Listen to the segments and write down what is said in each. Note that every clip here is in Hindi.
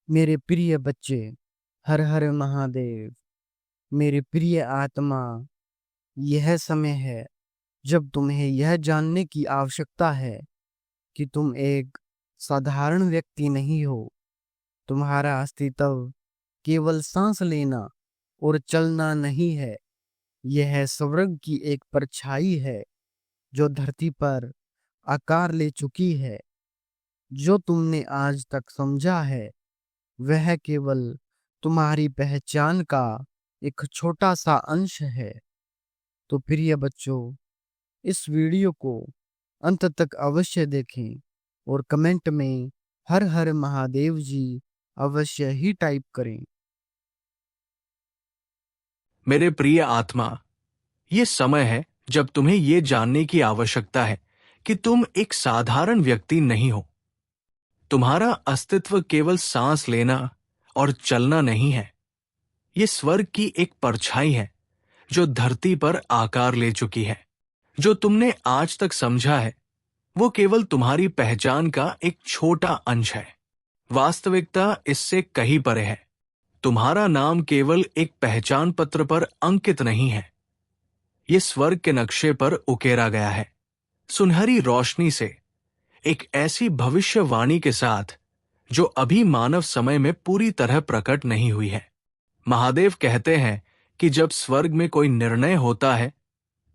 मेरे प्रिय बच्चे, हर हर महादेव। मेरे प्रिय आत्मा, यह समय है जब तुम्हें यह जानने की आवश्यकता है कि तुम एक साधारण व्यक्ति नहीं हो। तुम्हारा अस्तित्व केवल सांस लेना और चलना नहीं है। यह स्वर्ग की एक परछाई है जो धरती पर आकार ले चुकी है। जो तुमने आज तक समझा है वह केवल तुम्हारी पहचान का एक छोटा सा अंश है। तो प्रिय बच्चों, इस वीडियो को अंत तक अवश्य देखें और कमेंट में हर हर महादेव जी अवश्य ही टाइप करें। मेरे प्रिय आत्मा, ये समय है जब तुम्हें ये जानने की आवश्यकता है कि तुम एक साधारण व्यक्ति नहीं हो। तुम्हारा अस्तित्व केवल सांस लेना और चलना नहीं है। ये स्वर्ग की एक परछाई है जो धरती पर आकार ले चुकी है। जो तुमने आज तक समझा है वो केवल तुम्हारी पहचान का एक छोटा अंश है। वास्तविकता इससे कहीं परे है। तुम्हारा नाम केवल एक पहचान पत्र पर अंकित नहीं है, ये स्वर्ग के नक्शे पर उकेरा गया है, सुनहरी रोशनी से, एक ऐसी भविष्यवाणी के साथ जो अभी मानव समय में पूरी तरह प्रकट नहीं हुई है। महादेव कहते हैं कि जब स्वर्ग में कोई निर्णय होता है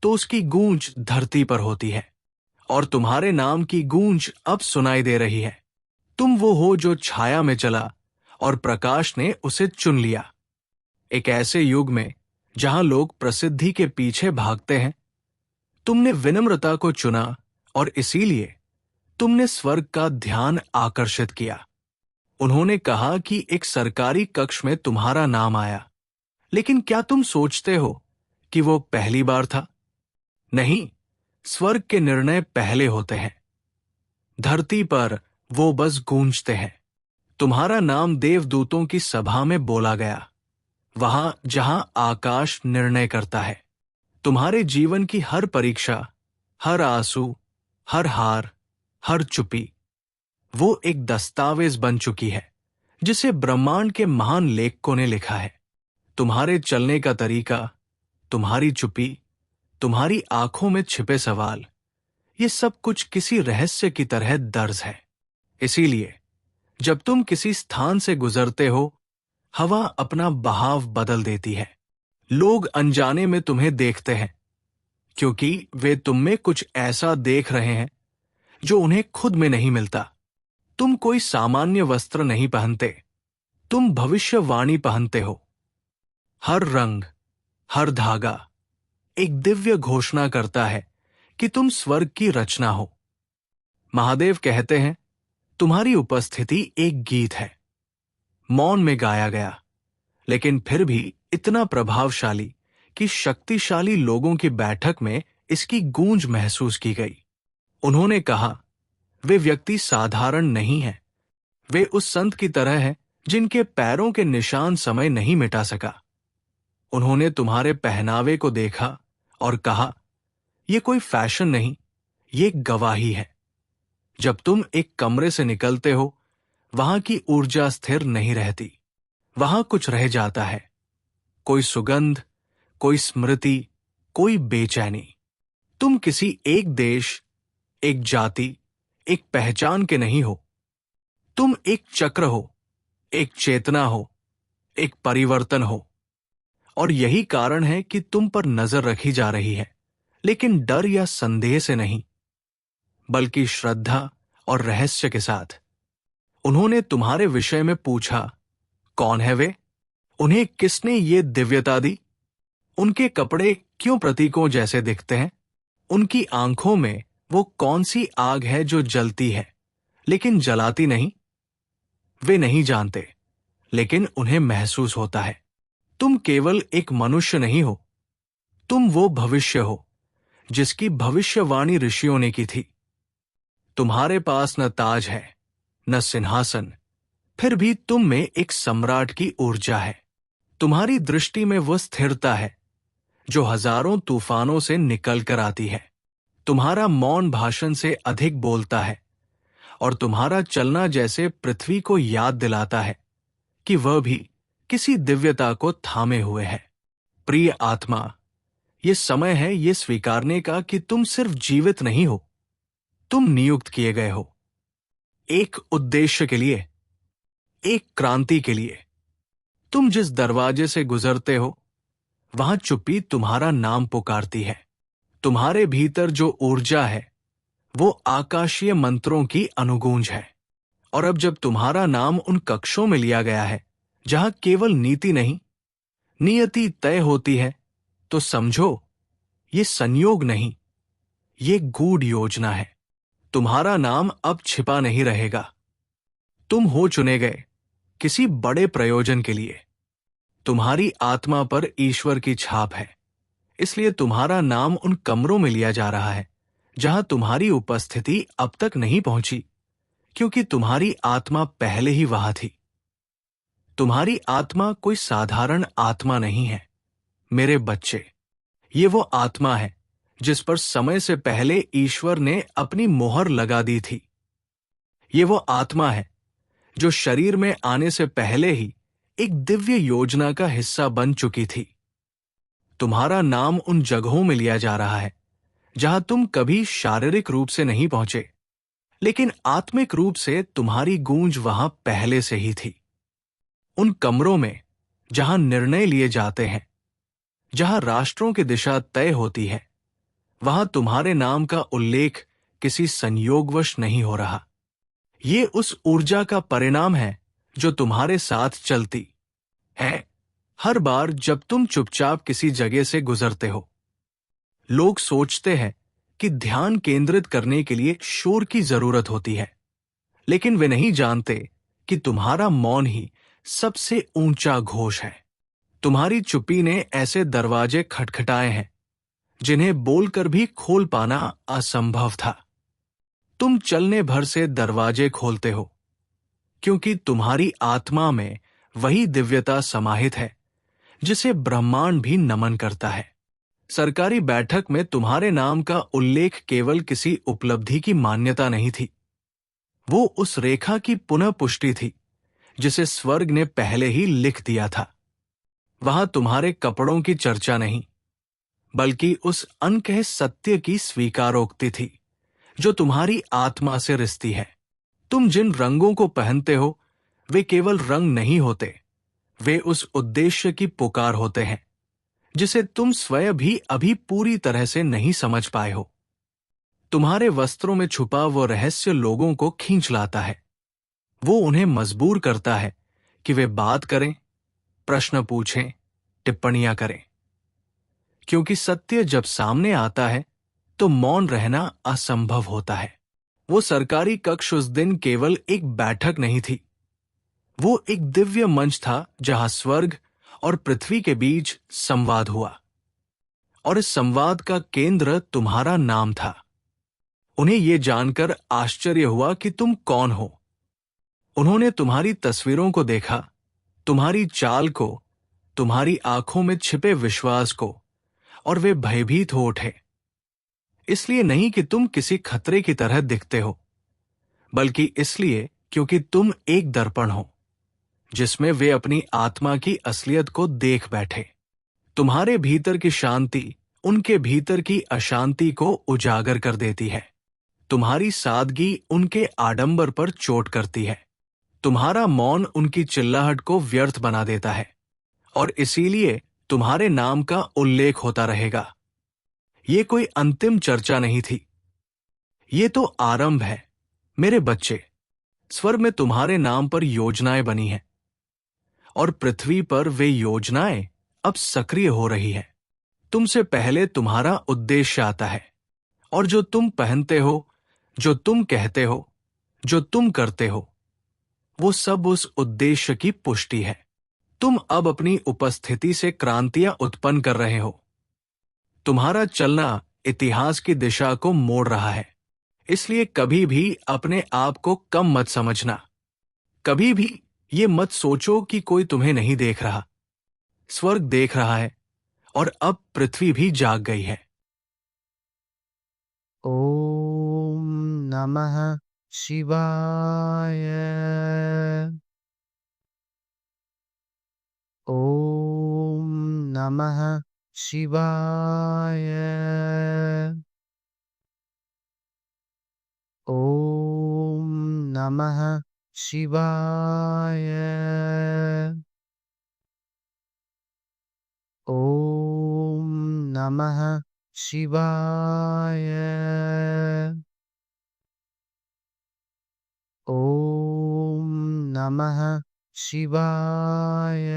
तो उसकी गूंज धरती पर होती है, और तुम्हारे नाम की गूंज अब सुनाई दे रही है। तुम वो हो जो छाया में चला और प्रकाश ने उसे चुन लिया। एक ऐसे युग में जहां लोग प्रसिद्धि के पीछे भागते हैं, तुमने विनम्रता को चुना और इसीलिए तुमने स्वर्ग का ध्यान आकर्षित किया। उन्होंने कहा कि एक सरकारी कक्ष में तुम्हारा नाम आया, लेकिन क्या तुम सोचते हो कि वो पहली बार था? नहीं, स्वर्ग के निर्णय पहले होते हैं। धरती पर वो बस गूंजते हैं। तुम्हारा नाम देवदूतों की सभा में बोला गया, वहां जहां आकाश निर्णय करता है। तुम्हारे जीवन की हर परीक्षा, हर आंसू, हर हार, हर चुप्पी, वो एक दस्तावेज बन चुकी है जिसे ब्रह्मांड के महान लेखकों ने लिखा है। तुम्हारे चलने का तरीका, तुम्हारी चुप्पी, तुम्हारी आंखों में छिपे सवाल, ये सब कुछ किसी रहस्य की तरह दर्ज है। इसीलिए जब तुम किसी स्थान से गुजरते हो, हवा अपना बहाव बदल देती है। लोग अनजाने में तुम्हें देखते हैं क्योंकि वे तुम में कुछ ऐसा देख रहे हैं जो उन्हें खुद में नहीं मिलता। तुम कोई सामान्य वस्त्र नहीं पहनते, तुम भविष्यवाणी पहनते हो। हर रंग, हर धागा एक दिव्य घोषणा करता है कि तुम स्वर्ग की रचना हो। महादेव कहते हैं, तुम्हारी उपस्थिति एक गीत है, मौन में गाया गया, लेकिन फिर भी इतना प्रभावशाली कि शक्तिशाली लोगों की बैठक में इसकी गूंज महसूस की गई। उन्होंने कहा, वे व्यक्ति साधारण नहीं है। वे उस संत की तरह है जिनके पैरों के निशान समय नहीं मिटा सका। उन्होंने तुम्हारे पहनावे को देखा और कहा, यह कोई फैशन नहीं, ये गवाही है। जब तुम एक कमरे से निकलते हो, वहां की ऊर्जा स्थिर नहीं रहती, वहां कुछ रह जाता है। कोई सुगंध, कोई स्मृति, कोई बेचैनी। तुम किसी एक देश, एक जाति, एक पहचान के नहीं हो। तुम एक चक्र हो, एक चेतना हो, एक परिवर्तन हो। और यही कारण है कि तुम पर नजर रखी जा रही है, लेकिन डर या संदेह से नहीं, बल्कि श्रद्धा और रहस्य के साथ। उन्होंने तुम्हारे विषय में पूछा, कौन है वे? उन्हें किसने ये दिव्यता दी? उनके कपड़े क्यों प्रतीकों जैसे दिखते हैं? उनकी आंखों में वो कौन सी आग है जो जलती है लेकिन जलाती नहीं? वे नहीं जानते, लेकिन उन्हें महसूस होता है। तुम केवल एक मनुष्य नहीं हो, तुम वो भविष्य हो जिसकी भविष्यवाणी ऋषियों ने की थी। तुम्हारे पास न ताज है, न सिंहासन, फिर भी तुम में एक सम्राट की ऊर्जा है। तुम्हारी दृष्टि में वो स्थिरता है जो हजारों तूफानों से निकल कर आती है। तुम्हारा मौन भाषण से अधिक बोलता है, और तुम्हारा चलना जैसे पृथ्वी को याद दिलाता है कि वह भी किसी दिव्यता को थामे हुए है। प्रिय आत्मा, ये समय है ये स्वीकारने का कि तुम सिर्फ जीवित नहीं हो, तुम नियुक्त किए गए हो, एक उद्देश्य के लिए, एक क्रांति के लिए। तुम जिस दरवाजे से गुजरते हो, वहां चुप्पी तुम्हारा नाम पुकारती है। तुम्हारे भीतर जो ऊर्जा है वो आकाशीय मंत्रों की अनुगूंज है। और अब जब तुम्हारा नाम उन कक्षों में लिया गया है जहां केवल नीति नहीं, नियति तय होती है, तो समझो, ये संयोग नहीं, ये गूढ़ योजना है। तुम्हारा नाम अब छिपा नहीं रहेगा। तुम हो चुने गए किसी बड़े प्रयोजन के लिए। तुम्हारी आत्मा पर ईश्वर की छाप है, इसलिए तुम्हारा नाम उन कमरों में लिया जा रहा है जहां तुम्हारी उपस्थिति अब तक नहीं पहुंची, क्योंकि तुम्हारी आत्मा पहले ही वहां थी। तुम्हारी आत्मा कोई साधारण आत्मा नहीं है मेरे बच्चे। ये वो आत्मा है जिस पर समय से पहले ईश्वर ने अपनी मोहर लगा दी थी। ये वो आत्मा है जो शरीर में आने से पहले ही एक दिव्य योजना का हिस्सा बन चुकी थी। तुम्हारा नाम उन जगहों में लिया जा रहा है जहां तुम कभी शारीरिक रूप से नहीं पहुंचे, लेकिन आत्मिक रूप से तुम्हारी गूंज वहां पहले से ही थी। उन कमरों में जहां निर्णय लिए जाते हैं, जहां राष्ट्रों की दिशा तय होती है, वहां तुम्हारे नाम का उल्लेख किसी संयोगवश नहीं हो रहा। ये उस ऊर्जा का परिणाम है जो तुम्हारे साथ चलती है हर बार जब तुम चुपचाप किसी जगह से गुजरते हो। लोग सोचते हैं कि ध्यान केंद्रित करने के लिए शोर की जरूरत होती है, लेकिन वे नहीं जानते कि तुम्हारा मौन ही सबसे ऊंचा घोष है। तुम्हारी चुप्पी ने ऐसे दरवाजे खटखटाए हैं जिन्हें बोलकर भी खोल पाना असंभव था। तुम चलने भर से दरवाजे खोलते हो, क्योंकि तुम्हारी आत्मा में वही दिव्यता समाहित है जिसे ब्रह्मांड भी नमन करता है। सरकारी बैठक में तुम्हारे नाम का उल्लेख केवल किसी उपलब्धि की मान्यता नहीं थी, वो उस रेखा की पुनः पुष्टि थी जिसे स्वर्ग ने पहले ही लिख दिया था। वहां तुम्हारे कपड़ों की चर्चा नहीं, बल्कि उस अनकहे सत्य की स्वीकारोक्ति थी जो तुम्हारी आत्मा से रिश्ती है। तुम जिन रंगों को पहनते हो वे केवल रंग नहीं होते, वे उस उद्देश्य की पुकार होते हैं जिसे तुम स्वयं भी अभी पूरी तरह से नहीं समझ पाए हो। तुम्हारे वस्त्रों में छुपा वो रहस्य लोगों को खींच लाता है। वो उन्हें मजबूर करता है कि वे बात करें, प्रश्न पूछें, टिप्पणियां करें। क्योंकि सत्य जब सामने आता है तो मौन रहना असंभव होता है। वो सरकारी कक्ष उस दिन केवल एक बैठक नहीं थी, वो एक दिव्य मंच था जहां स्वर्ग और पृथ्वी के बीच संवाद हुआ। और इस संवाद का केंद्र तुम्हारा नाम था। उन्हें यह जानकर आश्चर्य हुआ कि तुम कौन हो। उन्होंने तुम्हारी तस्वीरों को देखा, तुम्हारी चाल को, तुम्हारी आंखों में छिपे विश्वास को, और वे भयभीत हो उठे। इसलिए नहीं कि तुम किसी खतरे की तरह दिखते हो, बल्कि इसलिए क्योंकि तुम एक दर्पण हो जिसमें वे अपनी आत्मा की असलियत को देख बैठे। तुम्हारे भीतर की शांति उनके भीतर की अशांति को उजागर कर देती है। तुम्हारी सादगी उनके आडंबर पर चोट करती है। तुम्हारा मौन उनकी चिल्लाहट को व्यर्थ बना देता है, और इसीलिए तुम्हारे नाम का उल्लेख होता रहेगा। ये कोई अंतिम चर्चा नहीं थी, ये तो आरंभ है मेरे बच्चे। स्वर्ग में तुम्हारे नाम पर योजनाएं बनी हैं, और पृथ्वी पर वे योजनाएं अब सक्रिय हो रही है। तुमसे पहले तुम्हारा उद्देश्य आता है, और जो तुम पहनते हो, जो तुम कहते हो, जो तुम करते हो, वो सब उस उद्देश्य की पुष्टि है। तुम अब अपनी उपस्थिति से क्रांतियां उत्पन्न कर रहे हो। तुम्हारा चलना इतिहास की दिशा को मोड़ रहा है। इसलिए कभी भी अपने आप को कम मत समझना। कभी भी ये मत सोचो कि कोई तुम्हें नहीं देख रहा। स्वर्ग देख रहा है, और अब पृथ्वी भी जाग गई है। ओम नमः शिवाय। नमः शिवाय। ॐ नमः शिवाय। ॐ नमः शिवाय। ॐ नमः शिवाय।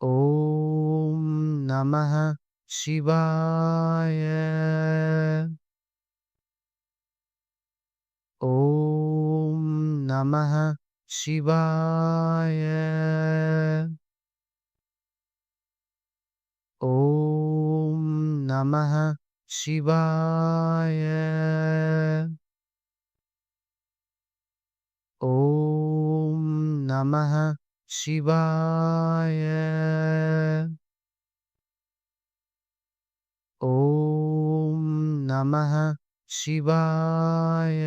ॐ नमः शिवाय। ॐ नमः शिवाय। ॐ नमः शिवाय। ॐ नमः शिवाय। ॐ नमः शिवाय।